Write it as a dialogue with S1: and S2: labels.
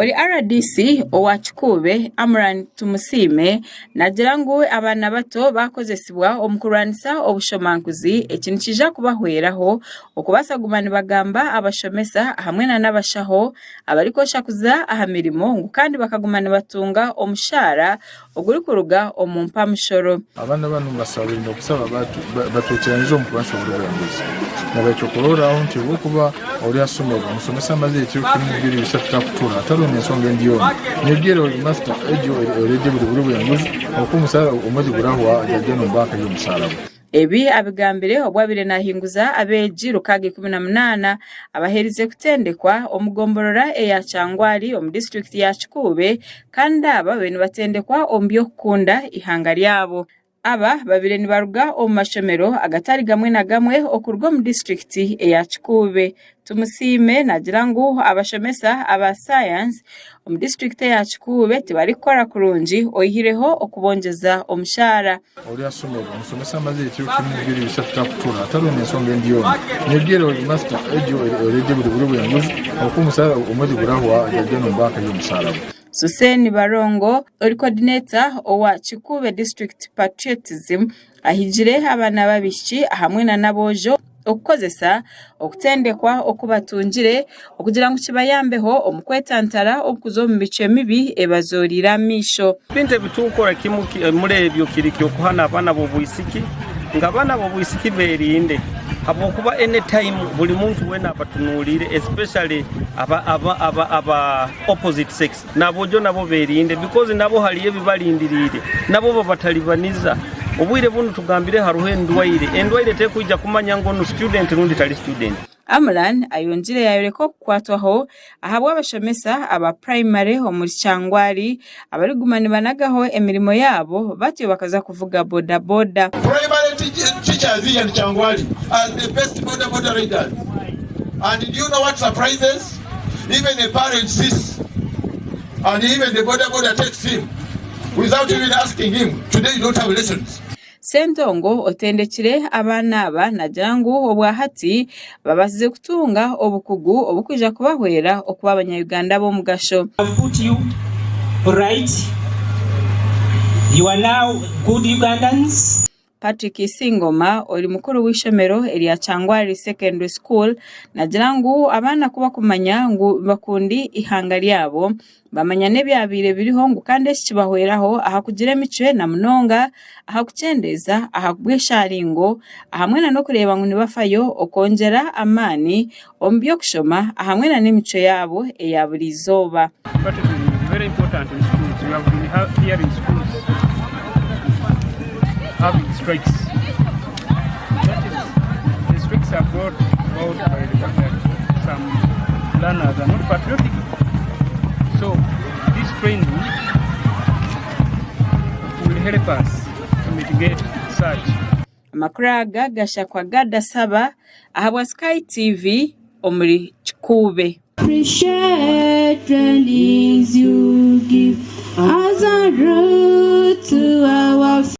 S1: Oli RDC owa Kikube Amran Tumusime nagira ngu abana bato bakozesibwa omukulwanisa obushomankuzi ekintu kija kubahweraho okubasagumana bagamba abashomesa hamwe n'abashaho abarikoshakuza aha mirimo ngu kandi bakagumana batunga omushara oguri kuruga omumpa mushoro.
S2: Abana bano basabira okusaba batukyaniza omukulwanisa obulungi nabekyo kuloraho nti kuba oli asomera omusomesa amaze ekiro kimubiri bisatu takutura atalo n'ensonga endiyona negera oli master ejo olede buli buyanguzi okumusala omwezi gurahwa ajja no banka y'omusala.
S1: Ebi abigambire obwabire nahinguza abeji Rukage 18 abaherize kutendekwa omugomborora eya Kyangwari omu district ya Kikube kandi aba bene batendekwa ombyo kukunda ihanga lyabo. Aba babire nibaruga omu mashomero agatari gamwe na gamwe okurwa mu district eya Kikube. Tumusime nagira ngu abashomesa aba science omu district ya Kikube tibarikora kurungi oyihireho okubongeza omushara.
S2: Oli asomera omusomesa amaze ekiro kimubiri bisatu takutura atalo n'ensonga endiyona negera oli master ejo olede buli buyanguzi okumusala omwezi gurahwa ajja no banka y'omusala.
S1: Suseni Barongo, ori coordinator owa Kikube District Patriotism, ahijire abana babishyi hamwe na nabojo okukozesa okutendekwa okubatungire okugira ngo kibayambeho omukwetantara okuzo mu bice mibi ebazorira misho.
S3: Binte bitukora kimu murebyo kiriki okuhana abana bo bwisiki ngabana bo bwisiki berinde habokuba anytime buli muntu wena abatunulire especially aba opposite sex nabojo nabo berinde because nabo haliye bibalindirire nabo babatalibaniza obwire bunu tugambire haruhe endwaire tekujja kumanya ngono student rundi tali student.
S1: Amran ayonjire yayoleko kukwatwaho ahabwa abashomesa aba primary omuri Kyangwari abarigumana banagaho emirimo yabo batyo bakaza kuvuga boda boda.
S4: Primary teachers here in Kyangwari are the best boda riders. And do you know what surprises? Even the parents sees and even the boda takes him without even asking him, today you don't have lessons.
S1: Sentongo otendekire abana aba nagira ngu obwahati babazize kutunga obukugu obukuja kubahwera okuba abanyayuganda bo mugasho.
S5: Put you right. You are now good Ugandans.
S1: Patrick Singoma oli mukuru w'ishomero erya Kyangwari Secondary School nagira ngu abana kuba kumanya ngu bakundi ihanga lyabo bamanya nebyabire biriho ngu kandi kibahweraho aha kugira emico na munonga aha kucendeza aha kubwesharingo ahamwe no kureba ngo nibafayo okongera amani ombyo kushoma ahamwe na n'emico yabo eya buri zoba.
S6: But it is very important in schools. We have been here in schools having strikes. The strikes are brought about by some learners are not patriotic. So this training will help us to mitigate such.
S1: Makuraga gashakwa gada saba ahabwa Sky TV omuri Kikube.
S7: Appreciate trainings you give as a road to our